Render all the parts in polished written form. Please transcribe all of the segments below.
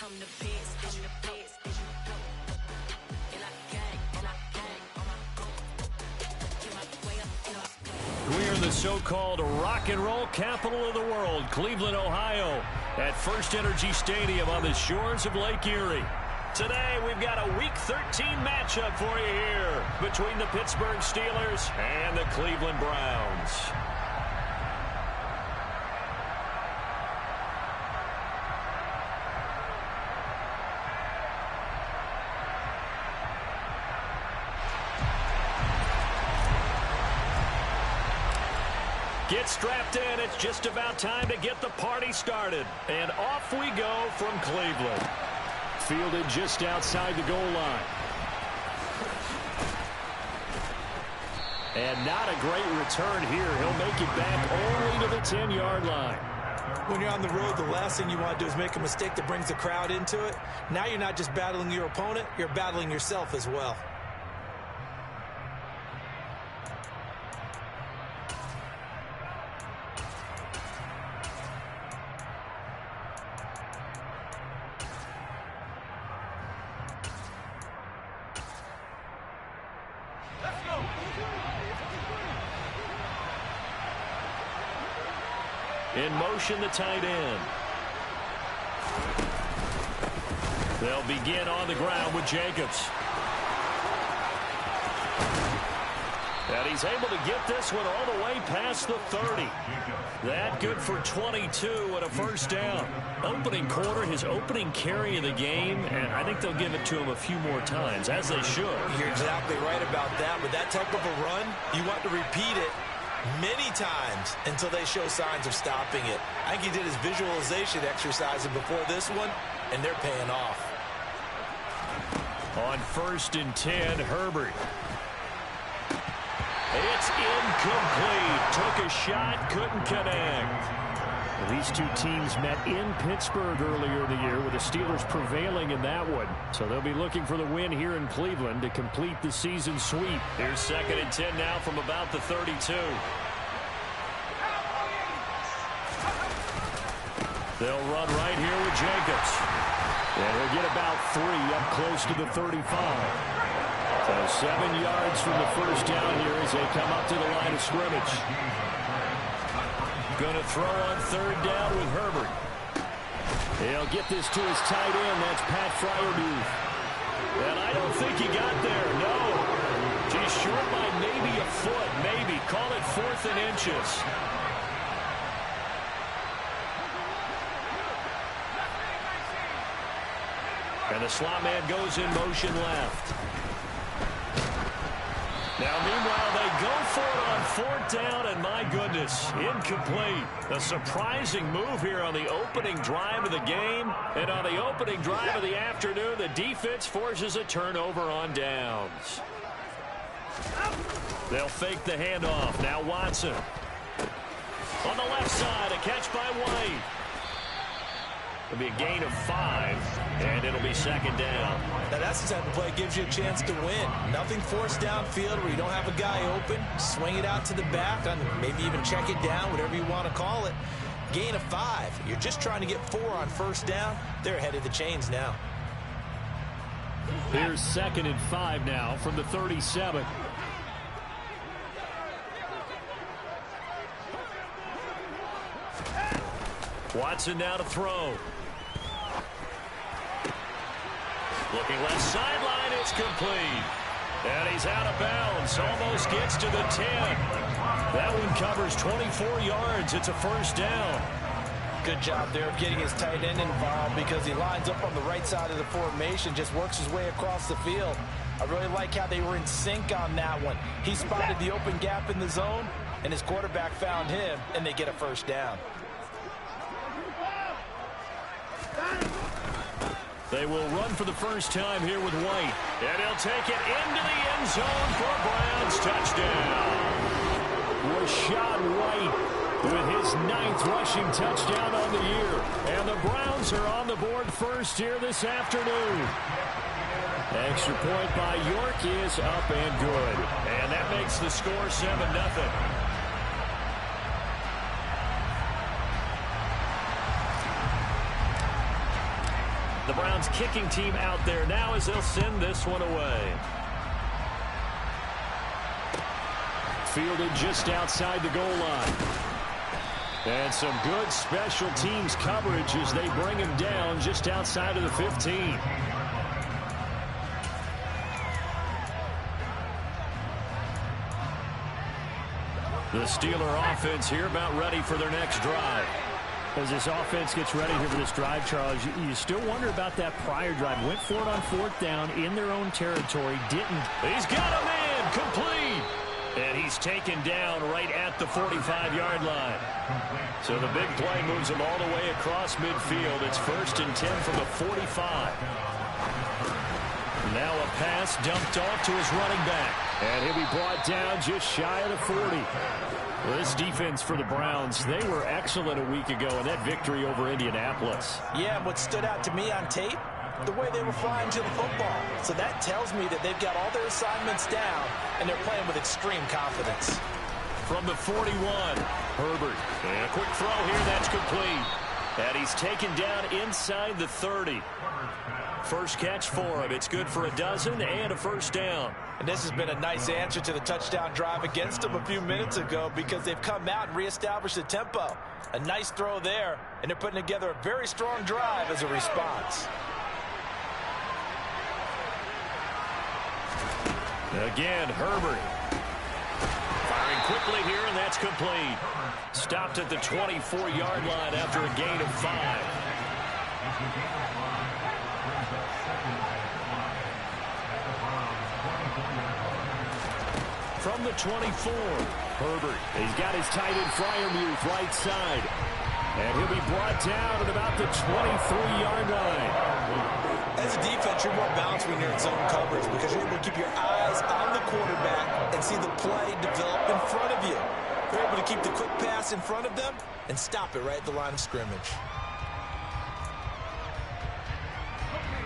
We're the so-called rock and roll capital of the world, Cleveland, Ohio, at First Energy Stadium on the shores of Lake Erie. Today, we've got a Week 13 matchup for you here between the Pittsburgh Steelers and the Cleveland Browns. Get strapped in. It's just about time to get the party started. And off we go from Cleveland. Fielded just outside the goal line. And not a great return here. He'll make it back only to the 10-yard line. When you're on the road, the last thing you want to do is make a mistake that brings the crowd into it. Now you're not just battling your opponent, you're battling yourself as well. In motion, the tight end. They'll begin on the ground with Jacobs. And he's able to get this one all the way past the 30. That good for 22 and a first down. Opening quarter, his opening carry of the game, and I think they'll give it to him a few more times, as they should. You're exactly right about that. With that type of a run, you want to repeat it many times until they show signs of stopping it. I think he did his visualization exercise before this one, and they're paying off. On 1st and 10, Herbert. It's incomplete. Took a shot, couldn't connect. These two teams met in Pittsburgh earlier in the year with the Steelers prevailing in that one. So they'll be looking for the win here in Cleveland to complete the season sweep. Here's 2nd and 10 now from about the 32. They'll run right here with Jacobs. And he'll get about 3 up close to the 35. So 7 yards from the first down here as they come up to the line of scrimmage. Going to throw on 3rd down with Herbert. He'll get this to his tight end. That's Pact4 Y5. And I don't think he got there. No. He's short by maybe a foot. Maybe. Call it 4th and inches. And the slot man goes in motion left. Now, meanwhile, they go for it on 4th down, and my goodness, incomplete. A surprising move here on the opening drive of the game. And on the opening drive of the afternoon, the defense forces a turnover on downs. They'll fake the handoff. Now Watson. On the left side, a catch by White. It'll be a gain of 5, and it'll be 2nd down. Now that's the type of play that gives you a chance to win. Nothing forced downfield where you don't have a guy open. Swing it out to the back, and maybe even check it down, whatever you want to call it. Gain of 5. You're just trying to get 4 on 1st down. They're ahead of the chains now. Here's 2nd and 5 now from the 37. Watson now to throw. Looking left sideline, it's complete. And he's out of bounds, almost gets to the 10. That one covers 24 yards. It's a first down. Good job there of getting his tight end involved because he lines up on the right side of the formation, just works his way across the field. I really like how they were in sync on that one. He spotted the open gap in the zone, and his quarterback found him, and they get a first down. They will run for the first time here with White. And he'll take it into the end zone for a Browns touchdown. Rashad White with his 9th rushing touchdown on the year. And the Browns are on the board first here this afternoon. Extra point by York is up and good. And that makes the score 7-0. The Browns kicking team out there now as they'll send this one away. Fielded just outside the goal line. And some good special teams coverage as they bring him down just outside of the 15. The Steeler offense here about ready for their next drive. As this offense gets ready here for this drive, Charles, you still wonder about that prior drive. Went for it on 4th down in their own territory. Didn't. He's got a man complete. And he's taken down right at the 45-yard line. So the big play moves him all the way across midfield. It's 1st and 10 from the 45. Now a pass dumped off to his running back. And he'll be brought down just shy of the 40. Well, this defense for the Browns, they were excellent a week ago in that victory over Indianapolis. Yeah, what stood out to me on tape, the way they were flying to the football. So that tells me that they've got all their assignments down, and they're playing with extreme confidence. From the 41, Herbert. And a quick throw here, that's complete. And he's taken down inside the 30. First catch for him. It's good for a dozen and a first down. And this has been a nice answer to the touchdown drive against them a few minutes ago because they've come out and reestablished the tempo. A nice throw there, and they're putting together a very strong drive as a response. Again, Herbert. Firing quickly here, and that's complete. Stopped at the 24-yard line after a gain of 5. From the 24, Herbert. He's got his tight end Freiermuth right side. And he'll be brought down at about the 23-yard line. As a defense, you're more balanced when you're in zone coverage because you're able to keep your eyes on the quarterback and see the play develop in front of you. You're able to keep the quick pass in front of them and stop it right at the line of scrimmage.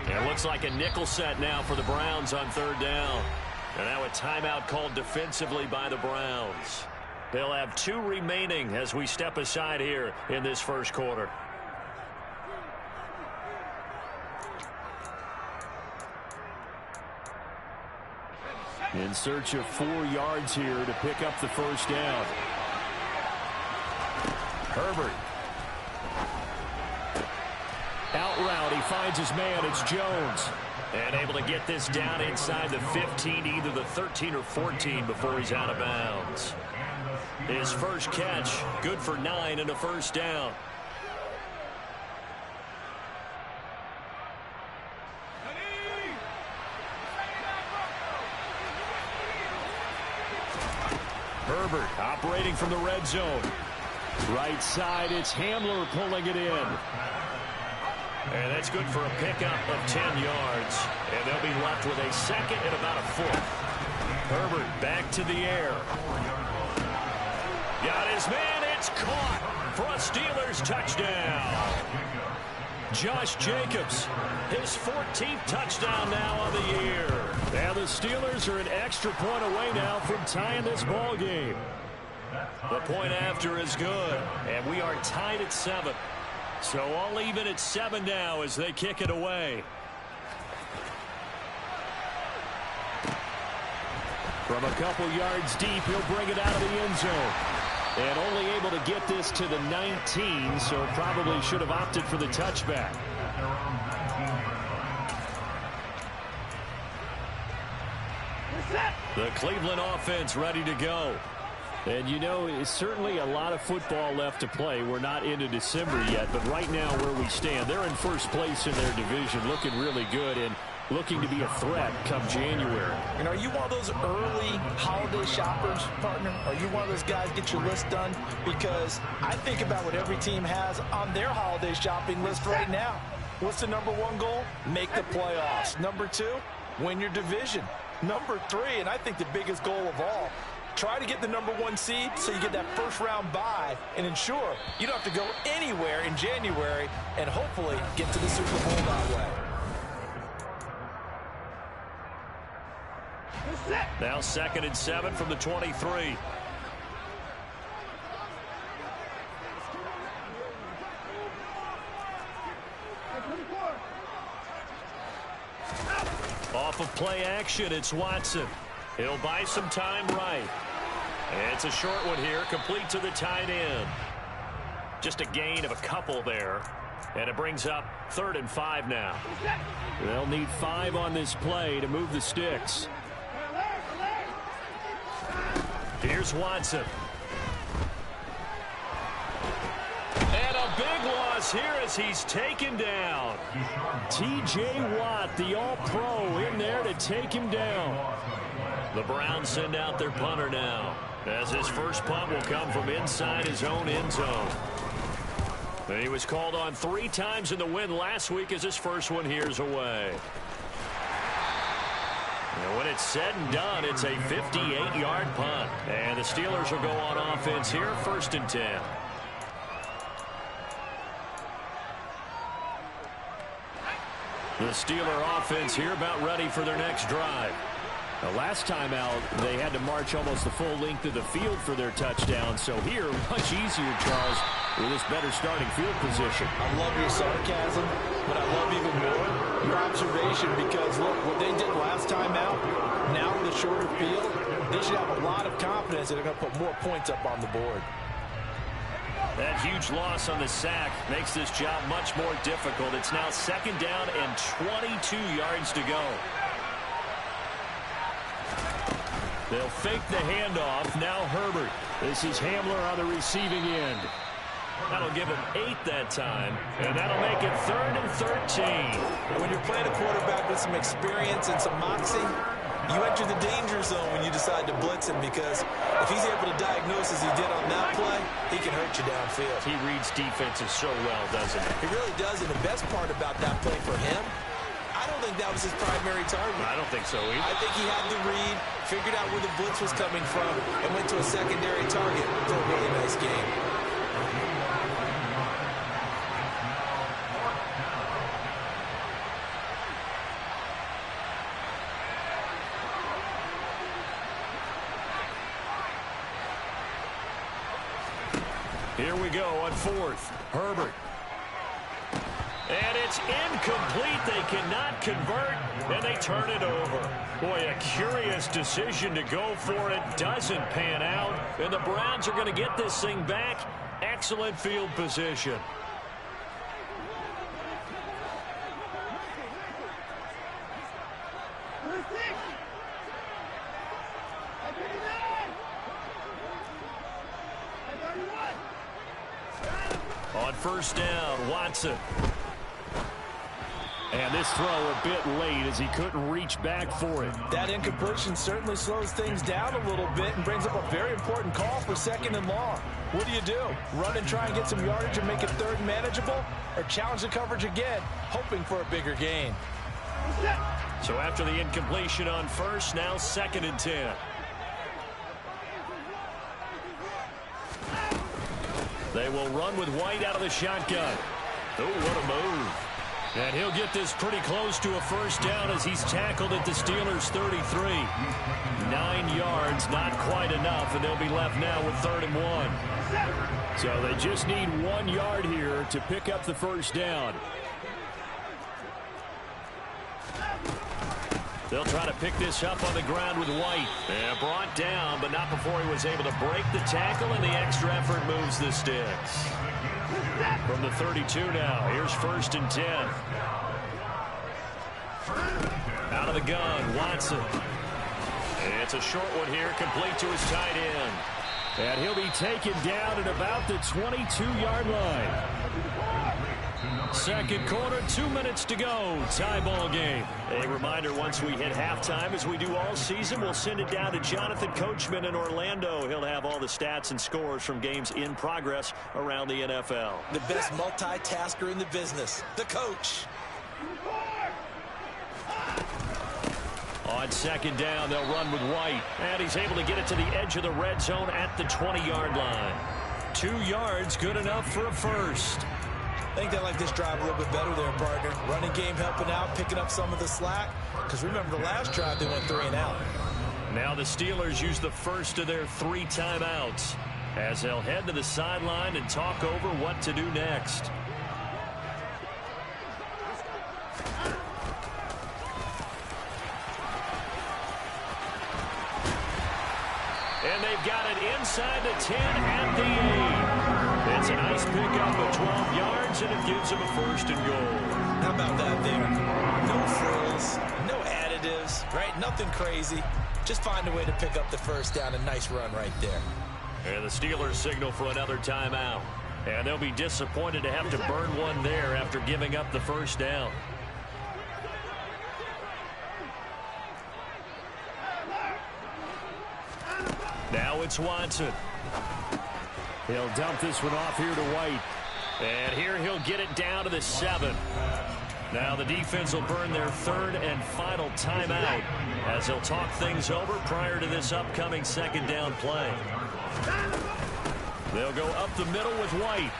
It looks like a nickel set now for the Browns on 3rd down. And now a timeout called defensively by the Browns. They'll have 2 remaining as we step aside here in this first quarter. In search of 4 yards here to pick up the first down. Herbert. Out route, he finds his man, it's Jones. And able to get this down inside the 15, either the 13 or 14 before he's out of bounds. His first catch, good for 9 and a first down. Herbert operating from the red zone. Right side, it's Hamler pulling it in. And that's good for a pickup of 10 yards. And they'll be left with a second and about a foot. Herbert back to the air. Got his man. It's caught for a Steelers touchdown. Josh Jacobs, his 14th touchdown now on the year. Now the Steelers are an extra point away now from tying this ball game. The point after is good, and we are tied at 7. So all even at 7 now as they kick it away. From a couple yards deep, he'll bring it out of the end zone. And only able to get this to the 19, so probably should have opted for the touchback. The Cleveland offense ready to go. And, you know, it's certainly a lot of football left to play. We're not into December yet, but right now where we stand, they're in first place in their division, looking really good and looking to be a threat come January. And are you one of those early holiday shoppers, partner? Are you one of those guys get your list done? Because I think about what every team has on their holiday shopping list right now. What's the #1 goal? Make the playoffs. #2, win your division. #3, and I think the biggest goal of all, try to get the #1 seed so you get that first-round bye and ensure you don't have to go anywhere in January and hopefully get to the Super Bowl that way. Now 2nd and 7 from the 23. Off of play action, it's Watson. He'll buy some time right. And it's a short one here, complete to the tight end. Just a gain of a couple there. And it brings up 3rd and 5 now. They'll need 5 on this play to move the sticks. Here's Watson. And a big loss here as he's taken down. T.J. Watt, the All-Pro, in there to take him down. The Browns send out their punter now, as his first punt will come from inside his own end zone. And he was called on 3 times in the win last week as his first one here's away. And when it's said and done, it's a 58-yard punt. And the Steelers will go on offense here, 1st and 10. The Steeler offense here about ready for their next drive. Now, last time out, they had to march almost the full length of the field for their touchdown. So here, much easier, Charles, with this better starting field position. I love your sarcasm, but I love even more your observation because, look, what they did last time out, now with a shorter field, they should have a lot of confidence that they're going to put more points up on the board. That huge loss on the sack makes this job much more difficult. It's now 2nd down and 22 yards to go. They'll fake the handoff. Now Herbert. This is Hamler on the receiving end. That'll give him 8 that time, and that'll make it 3rd and 13. When you're playing a quarterback with some experience and some moxie, you enter the danger zone when you decide to blitz him because if he's able to diagnose as he did on that play, he can hurt you downfield. He reads defenses so well, doesn't he? He really does, and the best part about that play for him, I don't think that was his primary target. I don't think so either. I think he had the read, figured out where the blitz was coming from, and went to a secondary target for a really nice game. Here we go on 4th. Herbert. And it's incomplete. They cannot convert, and they turn it over. Boy, a curious decision to go for it. Doesn't pan out, and the Browns are going to get this thing back. Excellent field position. On 1st down, Watson. And this throw a bit late as he couldn't reach back for it. That incompletion certainly slows things down a little bit and brings up a very important call for 2nd and long. What do? Run and try and get some yardage and make it 3rd and manageable? Or challenge the coverage again, hoping for a bigger gain? So after the incompletion on 1st, now 2nd and 10. They will run with White out of the shotgun. Oh, what a move. And he'll get this pretty close to a 1st down as he's tackled at the Steelers' 33. 9 yards, not quite enough, and they'll be left now with 3rd and 1. So they just need 1 yard here to pick up the 1st down. They'll try to pick this up on the ground with White. And brought down, but not before he was able to break the tackle, and the extra effort moves the sticks. From the 32 now, here's 1st and 10. Out of the gun, Watson. It's a short one here, complete to his tight end. And he'll be taken down at about the 22-yard line. 2nd quarter, 2 minutes to go. Tie ball game. A reminder, once we hit halftime, as we do all season, we'll send it down to Jonathan Coachman in Orlando. He'll have all the stats and scores from games in progress around the NFL. The best multitasker in the business, the coach. On 2nd down, they'll run with White. And he's able to get it to the edge of the red zone at the 20-yard line. 2 yards, good enough for a 1st. I think they like this drive a little bit better there, partner. Running game helping out, picking up some of the slack. Because remember, the last drive, they went 3 and out. Now the Steelers use the first of their 3 timeouts as they'll head to the sideline and talk over what to do next. And they've got it inside the 10 at the 8. It's a nice pickup of 12 yards, and it gives them a 1st and goal. How about that there? No frills, no additives, right? Nothing crazy. Just find a way to pick up the 1st down. A nice run right there. And the Steelers signal for another timeout. And they'll be disappointed to have to burn one there after giving up the 1st down. Now it's Watson. He'll dump this one off here to White. And here he'll get it down to the 7. Now the defense will burn their 3rd and final timeout as they'll talk things over prior to this upcoming 2nd down play. They'll go up the middle with White.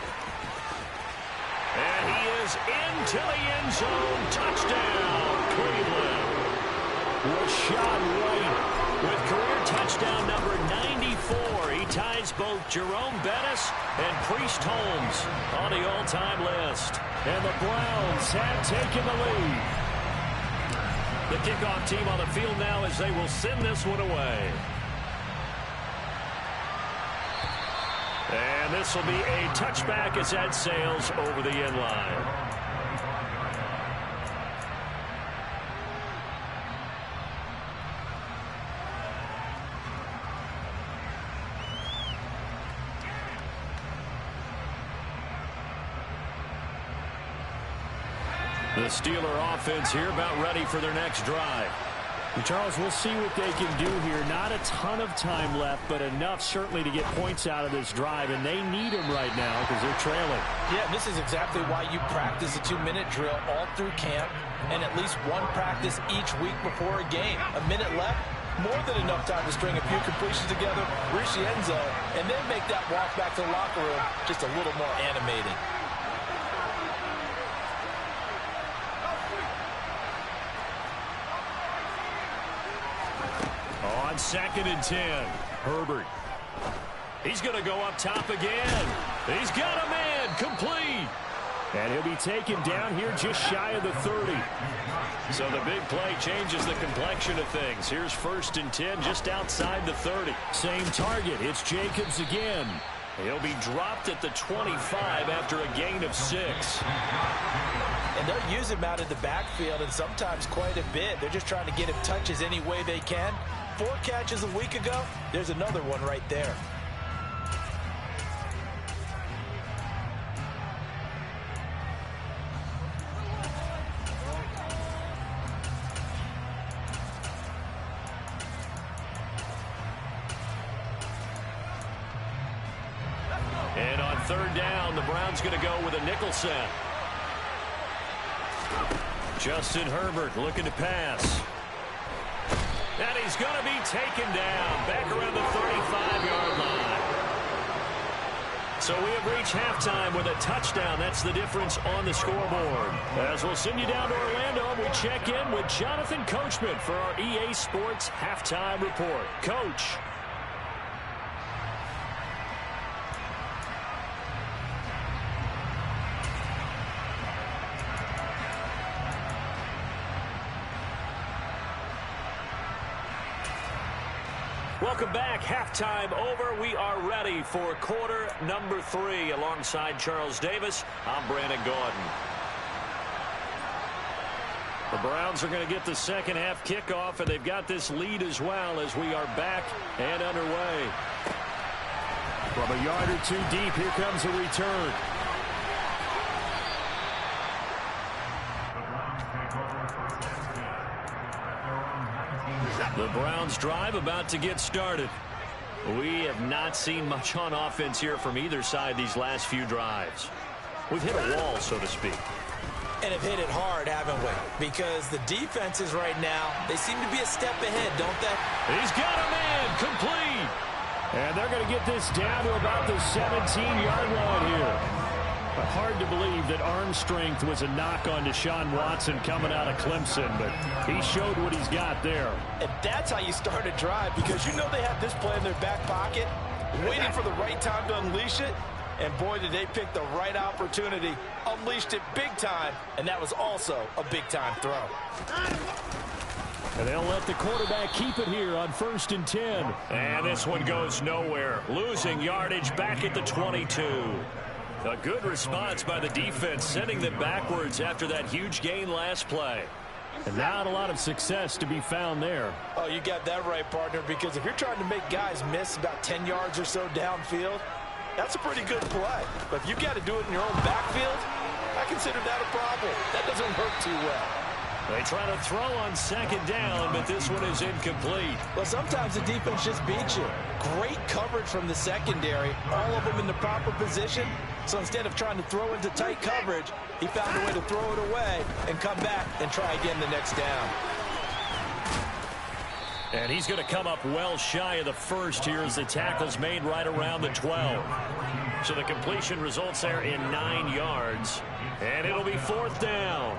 And he is into the end zone. Touchdown, Cleveland. Rashad White with career touchdown number 94. He ties both Jerome Bettis and Priest Holmes on the all-time list. And the Browns have taken the lead. The kickoff team on the field now as they will send this one away. And this will be a touchback as that sails over the end line. The Steeler offense here about ready for their next drive. And Charles, we'll see what they can do here. Not a ton of time left, but enough certainly to get points out of this drive, and they need them right now because they're trailing. Yeah, this is exactly why you practice a 2-minute drill all through camp and at least one practice each week before a game. A minute left, more than enough time to string a few completions together, reach the end zone, and then make that walk back to the locker room just a little more animating. On 2nd and 10, Herbert. He's going to go up top again. He's got a man, complete. And he'll be taken down here just shy of the 30. So the big play changes the complexion of things. Here's 1st and 10 just outside the 30. Same target. It's Jacobs again. He'll be dropped at the 25 after a gain of 6. And they'll use him out in the backfield, and sometimes quite a bit. They're just trying to get him touches any way they can. 4 catches a week ago. There's another one right there. And on 3rd down, the Browns going to go with a nickel set. Justin Herbert looking to pass. And he's going to be taken down back around the 35-yard line. So we have reached halftime with a touchdown. That's the difference on the scoreboard. As we'll send you down to Orlando, we check in with Jonathan Coachman for our EA Sports Halftime Report. Coach. Welcome back. Halftime over. We are ready for quarter number 3 alongside Charles Davis. I'm Brandon Gaudin. The Browns are going to get the second half kickoff, and they've got this lead as well as we are back and underway. From a yard or 2 deep, here comes a return. The Browns drive about to get started. We have not seen much on offense here from either side these last few drives. We've hit a wall, so to speak. And have hit it hard, haven't we? Because the defenses right now, they seem to be a step ahead, don't they? He's got a man, complete. And they're going to get this down to about the 17-yard line here. Hard to believe that arm strength was a knock on Deshaun Watson coming out of Clemson, but he showed what he's got there. And that's how you start a drive, because you know they have this play in their back pocket, waiting for the right time to unleash it. And boy, did they pick the right opportunity, unleashed it big time, and that was also a big-time throw. And they'll let the quarterback keep it here on 1st and 10. And this one goes nowhere. Losing yardage back at the 22. A good response by the defense, sending them backwards after that huge gain last play. And not a lot of success to be found there. Oh, you got that right, partner, because if you're trying to make guys miss about 10 yards or so downfield, that's a pretty good play. But if you've got to do it in your own backfield, I consider that a problem. That doesn't work too well. They try to throw on 2nd down, but this one is incomplete. Well, sometimes the defense just beats you. Great coverage from the secondary, all of them in the proper position. So instead of trying to throw into tight coverage, he found a way to throw it away and come back and try again the next down. And he's going to come up well shy of the first here as the tackle's made right around the 12. So the completion results there in 9 yards. And it'll be 4th down.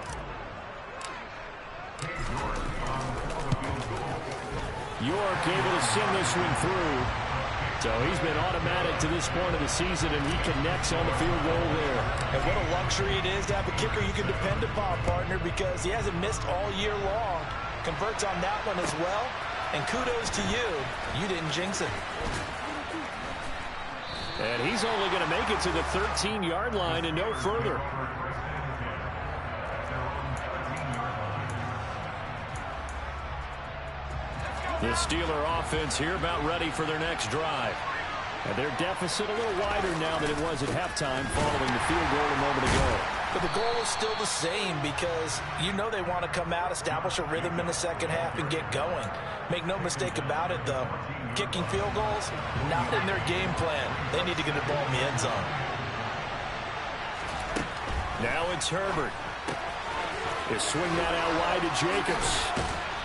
York able to send this one through. So he's been automatic to this point of the season, and he connects on the field goal there. And what a luxury it is to have a kicker you can depend upon, partner, because he hasn't missed all year long. Converts on that one as well. And kudos to you. You didn't jinx it. And he's only going to make it to the 13-yard line and no further. The Steeler offense here about ready for their next drive. And their deficit a little wider now than it was at halftime following the field goal a moment ago. But the goal is still the same because you know they want to come out, establish a rhythm in the second half, and get going. Make no mistake about it, though. Kicking field goals, not in their game plan. They need to get the ball in the end zone. Now it's Herbert. He'll swing that out wide to Jacobs.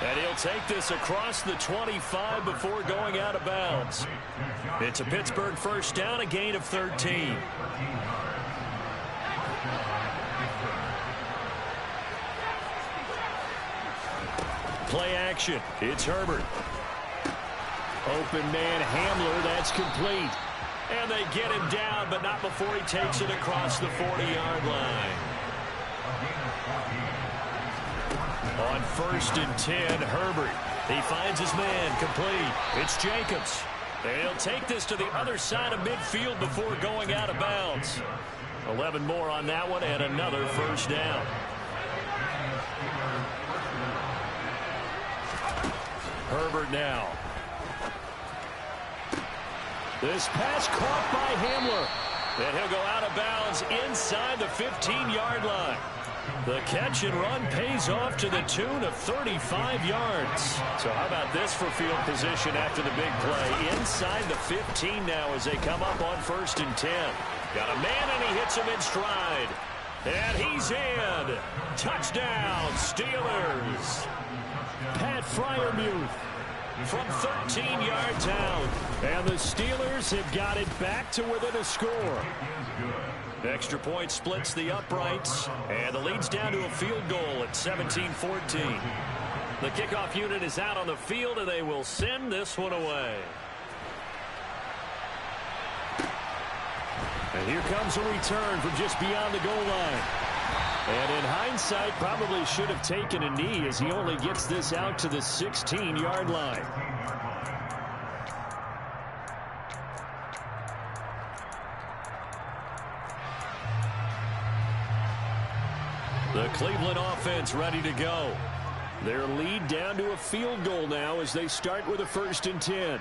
And he'll take this across the 25 before going out of bounds. It's a Pittsburgh first down, a gain of 13. Play action. It's Herbert. Open man Hamler, that's complete. And they get him down, but not before he takes it across the 40-yard line. On 1st and 10, Herbert. He finds his man, complete. It's Jacobs. And he'll take this to the other side of midfield before going out of bounds. 11 more on that one and another first down. Herbert now. This pass caught by Hamler. And he'll go out of bounds inside the 15-yard line. The catch and run pays off to the tune of 35 yards. So how about this for field position after the big play? Inside the 15 now as they come up on 1st and 10. Got a man and he hits him in stride. And he's in. Touchdown, Steelers. Pat Fryermuth from 13 yards out. And the Steelers have got it back to within a score. Extra point splits the uprights, and the lead's down to a field goal at 17-14. The kickoff unit is out on the field, and they will send this one away. And here comes a return from just beyond the goal line. And in hindsight, probably should have taken a knee as he only gets this out to the 16-yard line. The Cleveland offense ready to go. Their lead down to a field goal now as they start with a 1st and 10.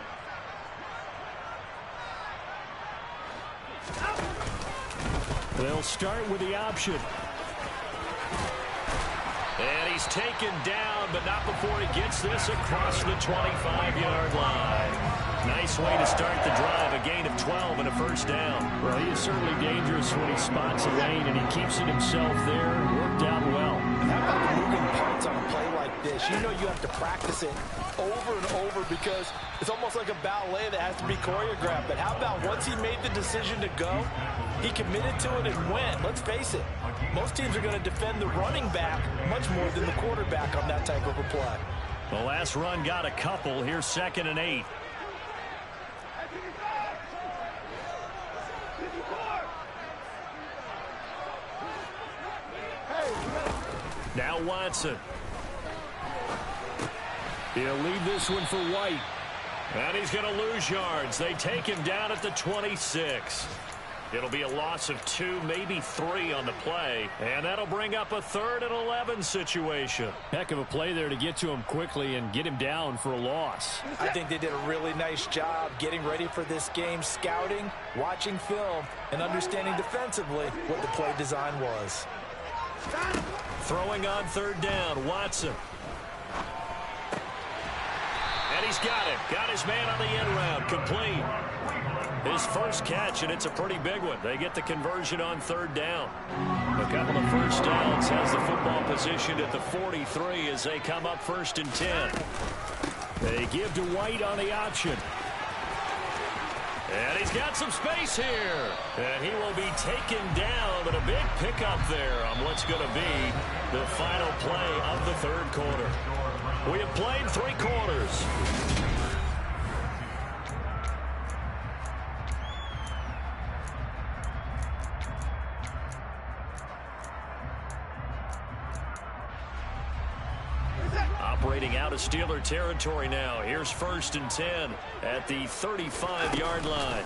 They'll start with the option. And he's taken down, but not before he gets this across the 25-yard line. Nice way to start the drive, a gain of 12 and a first down. Well, he is certainly dangerous when he spots a lane, and he keeps it himself there. Worked out well. How about moving parts on a play like this? You know you have to practice it over and over because it's almost like a ballet that has to be choreographed. But how about once he made the decision to go, he committed to it and went. Let's face it, most teams are going to defend the running back much more than the quarterback on that type of a play. The last run got a couple. Here's 2nd and 8. Now Watson. He'll leave this one for White. And he's going to lose yards. They take him down at the 26. It'll be a loss of 2, maybe 3 on the play. And that'll bring up a 3rd and 11 situation. Heck of a play there to get to him quickly and get him down for a loss. I think they did a really nice job getting ready for this game, scouting, watching film, and understanding defensively what the play design was. Throwing on 3rd down, Watson. And he's got it. Got his man on the end round, complete. His first catch, and it's a pretty big one. They get the conversion on 3rd down. A couple of first downs has the football positioned at the 43 as they come up 1st and 10. They give to White on the option. And he's got some space here. And he will be taken down, but a big pickup there on what's going to be the final play of the 3rd quarter. We have played 3 quarters. Operating out of Steeler territory now. Here's 1st and 10 at the 35-yard line.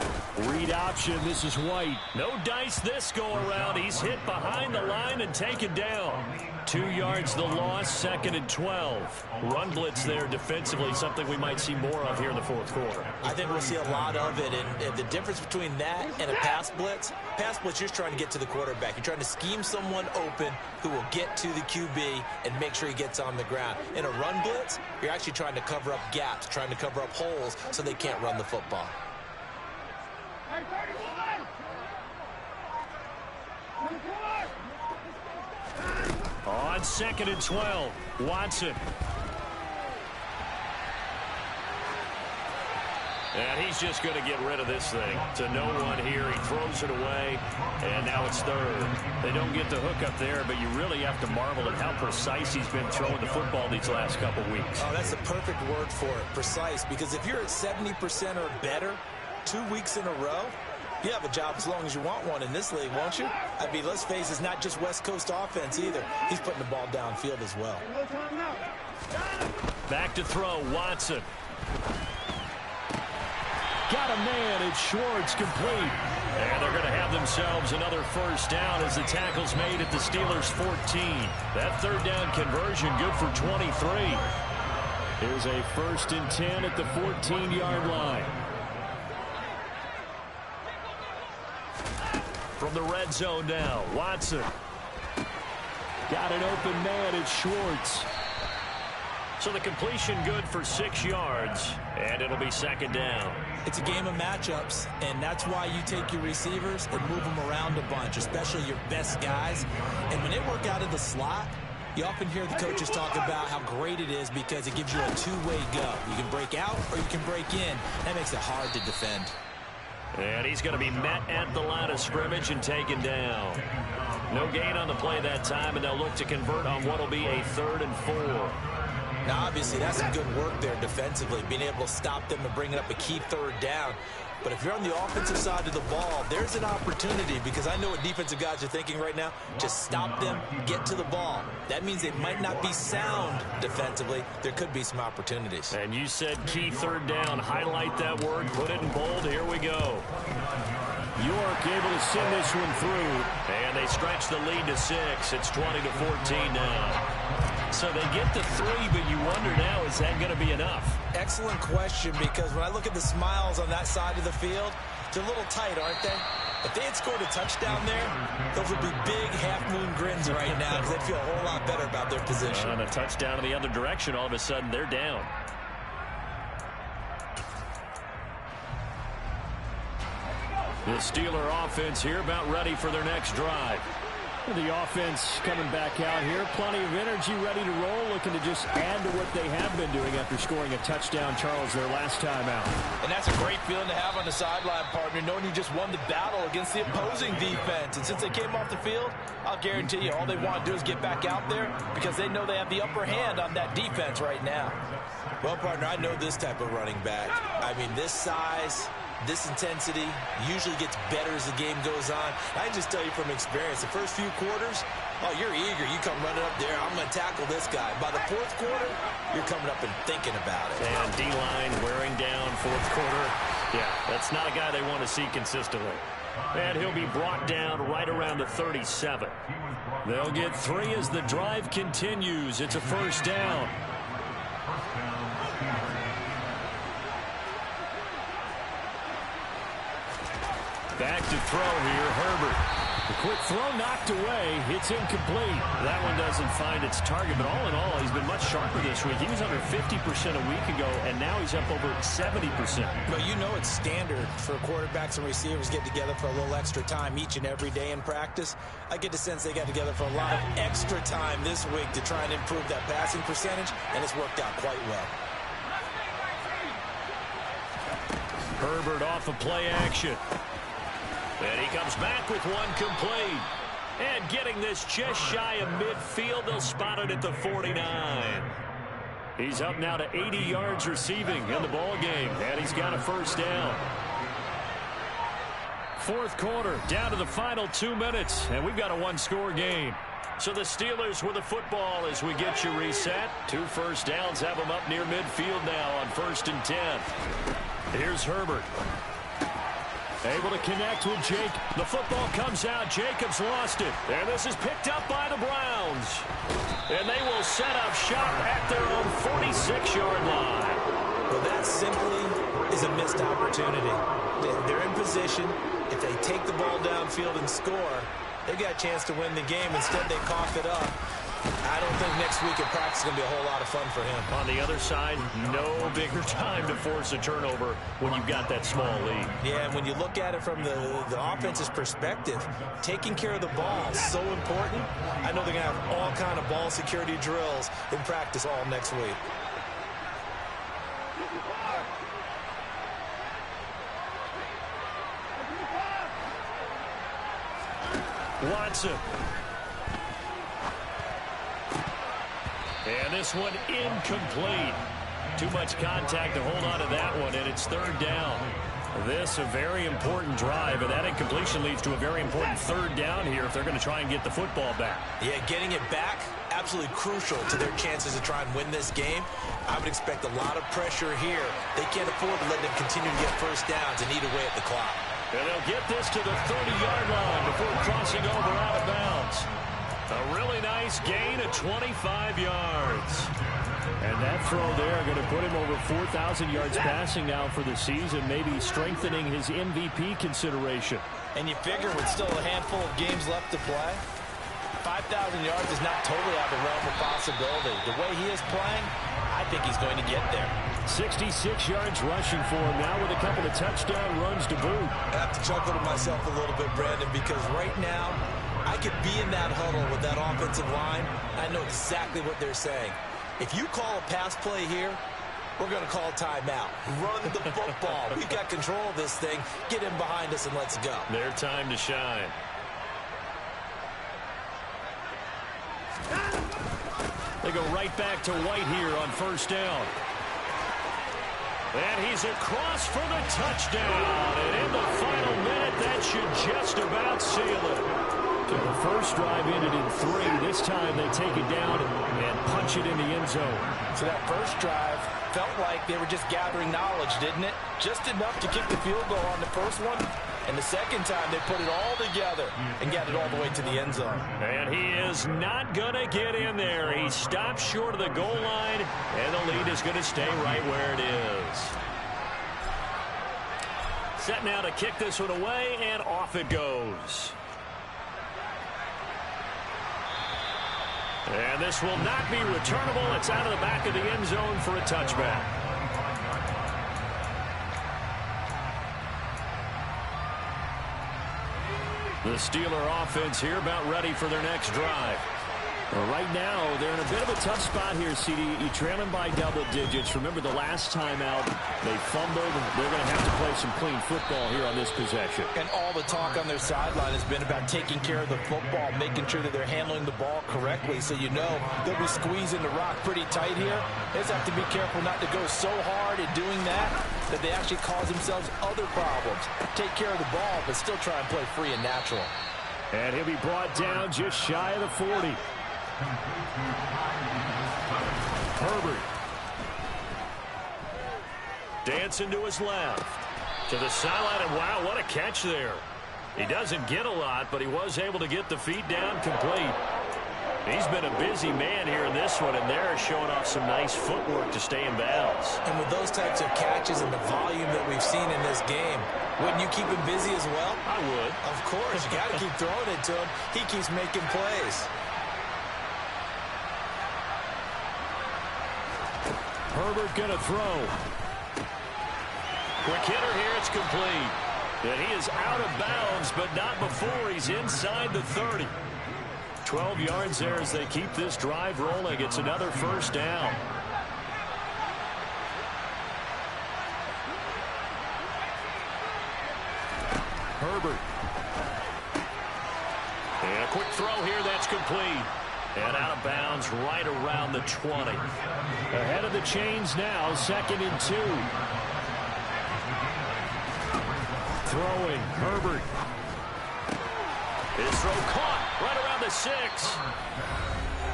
Read option. This is White. No dice this go around. He's hit behind the line and taken down. 2 yards the loss, 2nd and 12. Run blitz there defensively, something we might see more of here in the 4th quarter. I think we'll see a lot of it, and the difference between that and a pass blitz, you're just trying to get to the quarterback. You're trying to scheme someone open who will get to the QB and make sure he gets on the ground. In a run blitz, you're actually trying to cover up gaps, trying to cover up holes so they can't run the football. On 2nd and 12, Watson. And he's just going to get rid of this thing to no one here. He throws it away, and now it's 3rd. They don't get the hook up there, but you really have to marvel at how precise he's been throwing the football these last couple weeks. Oh, that's the perfect word for it, precise, because if you're at 70% or better 2 weeks in a row, you have a job as long as you want one in this league, won't you? I mean, let's face it, it's not just West Coast offense either. He's putting the ball downfield as well. Back to throw, Watson. Got a man, it's Schwartz, complete. And they're going to have themselves another 1st down as the tackle's made at the Steelers' 14. That 3rd down conversion good for 23. Here's a 1st and 10 at the 14-yard line. From the red zone now, Watson. Got an open man, it's Schwartz. So the completion good for 6 yards, and it'll be 2nd down. It's a game of matchups, and that's why you take your receivers and move them around a bunch, especially your best guys. And when they work out of the slot, you often hear the coaches talk about how great it is because it gives you a two-way go. You can break out or you can break in. That makes it hard to defend. And he's going to be met at the line of scrimmage and taken down. No gain on the play that time, and they'll look to convert on what will be a 3rd and 4. Now, obviously, that's some good work there defensively, being able to stop them and bringing up a key 3rd down. But if you're on the offensive side of the ball, there's an opportunity because I know what defensive guys are thinking right now. Just stop them, get to the ball. That means they might not be sound defensively. There could be some opportunities. And you said key 3rd down. Highlight that word, put it in bold. Here we go. York able to send this one through. And they stretch the lead to 6. It's 20-14 now. So they get to 3, but you wonder now, is that going to be enough? Excellent question, because when I look at the smiles on that side of the field, they're a little tight, aren't they? If they had scored a touchdown there, those would be big half-moon grins right now because they'd feel a whole lot better about their position. And a touchdown in the other direction, all of a sudden, they're down. The Steeler offense here about ready for their next drive. The offense coming back out here. Plenty of energy, ready to roll, looking to just add to what they have been doing after scoring a touchdown, Charles, their last time out. And that's a great feeling to have on the sideline, partner, knowing you just won the battle against the opposing defense. And since they came off the field, I'll guarantee you all they want to do is get back out there because they know they have the upper hand on that defense right now. Well, partner, I know this type of running back. I mean, this size, This intensity usually gets better as the game goes on. I can just tell you from experience, the first few quarters, oh, you're eager. You come running up there, I'm going to tackle this guy. By the fourth quarter, you're coming up and thinking about it. And D-line wearing down fourth quarter. Yeah, that's not a guy they want to see consistently. And he'll be brought down right around the 37. They'll get 3 as the drive continues. It's a first down. Back to throw here, Herbert. The quick throw knocked away. It's incomplete. That one doesn't find its target, but all in all, he's been much sharper this week. He was under 50% a week ago, and now he's up over 70%. But you know it's standard for quarterbacks and receivers get together for a little extra time each and every day in practice. I get the sense they got together for a lot of extra time this week to try and improve that passing percentage, and it's worked out quite well. Herbert off of play action. And he comes back with one complete. And getting this just shy of midfield, they'll spot it at the 49. He's up now to 80 yards receiving in the ball game, and he's got a first down. Fourth quarter, down to the final 2 minutes, and we've got a one-score game. So the Steelers with the football as we get you reset. 2 first downs have them up near midfield now on 1st and 10. Here's Herbert. Able to connect with Jake. The football comes out. Jacobs lost it. And this is picked up by the Browns. And they will set up shop at their own 46-yard line. Well, that simply is a missed opportunity. They're in position. If they take the ball downfield and score, they've got a chance to win the game. Instead, they cough it up. I don't think next week at practice is going to be a whole lot of fun for him. On the other side, no bigger time to force a turnover when you've got that small lead. Yeah, and when you look at it from the offense's perspective, taking care of the ball is so important. I know they're going to have all kind of ball security drills in practice all next week. Watson. And this one incomplete. Too much contact to hold on to that one, and it's 3rd down. This a very important drive, and that incompletion leads to a very important 3rd down here if they're going to try and get the football back. Yeah, getting it back, absolutely crucial to their chances to try and win this game. I would expect a lot of pressure here. They can't afford to let them continue to get first downs and eat away at the clock. And they'll get this to the 30-yard line before crossing over out of bounds. A really nice gain of 25 yards. And that throw there going to put him over 4,000 yards passing now for the season, maybe strengthening his MVP consideration. And you figure with still a handful of games left to play, 5,000 yards is not totally out of the realm of possibility. The way he is playing, I think he's going to get there. 66 yards rushing for him now with a couple of touchdown runs to boot. I have to chuckle to myself a little bit, Brandon, because right now I could be in that huddle with that offensive line. I know exactly what they're saying. If you call a pass play here, we're going to call timeout. Run the football. We've got control of this thing. Get in behind us and let's go. Their time to shine. They go right back to White here on 1st down. And he's across for the touchdown. And in the final minute, that should just about seal it. So the first drive ended in 3. This time they take it down and punch it in the end zone. So that first drive felt like they were just gathering knowledge, didn't it? Just enough to kick the field goal on the first one. And the second time they put it all together and got it all the way to the end zone. And he is not going to get in there. He stops short of the goal line, and the lead is going to stay right where it is. Set now to kick this one away, and off it goes. And this will not be returnable. It's out of the back of the end zone for a touchback. The Steeler offense here about ready for their next drive. Well, right now, they're in a bit of a tough spot here, CD. You're trailing by double digits. Remember the last time out, they fumbled. They're going to have to play some clean football here on this possession. And all the talk on their sideline has been about taking care of the football, making sure that they're handling the ball correctly. So you know they'll be squeezing the rock pretty tight here. They just have to be careful not to go so hard at doing that that they actually cause themselves other problems. Take care of the ball, but still try and play free and natural. And he'll be brought down just shy of the 40. Herbert. Dancing to his left. To the sideline, and wow, what a catch there. He doesn't get a lot, but he was able to get the feet down complete. He's been a busy man here in this one, and they're showing off some nice footwork to stay in bounds. And with those types of catches and the volume that we've seen in this game, wouldn't you keep him busy as well? I would. Of course. You got to keep throwing it to him. He keeps making plays. Herbert going to throw. Quick hitter here. It's complete. And he is out of bounds, but not before he's inside the 30. 12 yards there as they keep this drive rolling. It's another first down. Herbert. And a quick throw here. That's complete. And out of bounds right around the 20. Ahead of the chains now, 2nd and 2. Throwing, Herbert. His throw caught right around the 6.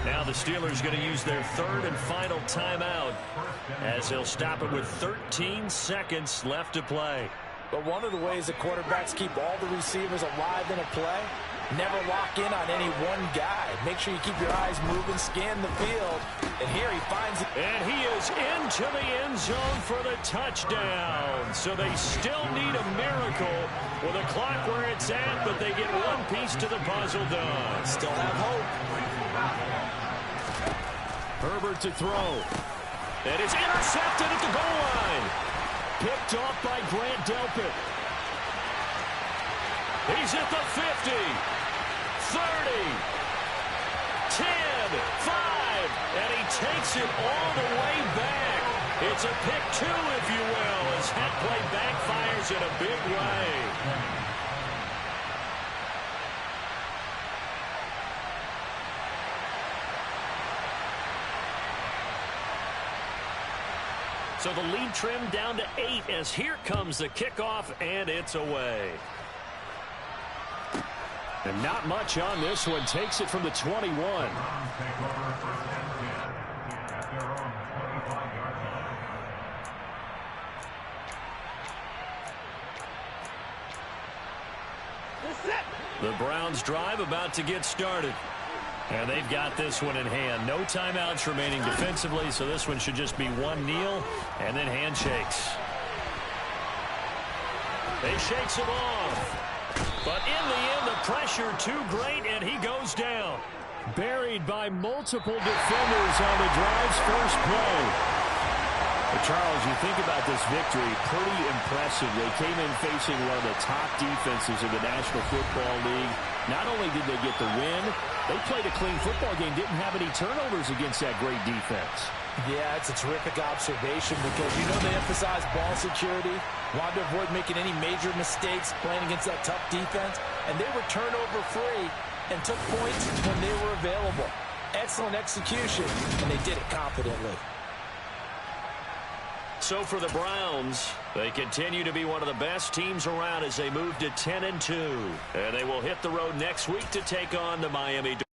Now the Steelers going to use their 3rd and final timeout as they'll stop it with 13 seconds left to play. But one of the ways that quarterbacks keep all the receivers alive in a play, never lock in on any one guy. Make sure you keep your eyes moving, scan the field. And here he finds it. And he is into the end zone for the touchdown. So they still need a miracle with a clock where it's at, but they get one piece to the puzzle done. Still have hope. Herbert to throw. It is intercepted at the goal line. Picked off by Grant Delpit. He's at the 50. 30. 10. 5. And he takes it all the way back. It's a pick 2, if you will, as that play backfires in a big way. So the lead trimmed down to 8 as here comes the kickoff, and it's away. And not much on this one. Takes it from the 21. The Browns drive about to get started. And they've got this one in hand. No timeouts remaining defensively, so this one should just be one kneel and then handshakes. They shakes him off. But in the end, the pressure too great, and he goes down. Buried by multiple defenders on the drive's first play. But Charles, you think about this victory, pretty impressive. They came in facing one of the top defenses in the National Football League. Not only did they get the win, they played a clean football game, didn't have any turnovers against that great defense. Yeah, it's a terrific observation because you know they emphasize ball security, wanted to avoid making any major mistakes playing against that tough defense, and they were turnover free and took points when they were available. Excellent execution, and they did it confidently. So for the Browns, they continue to be one of the best teams around as they move to 10-2. And they will hit the road next week to take on the Miami Dolphins.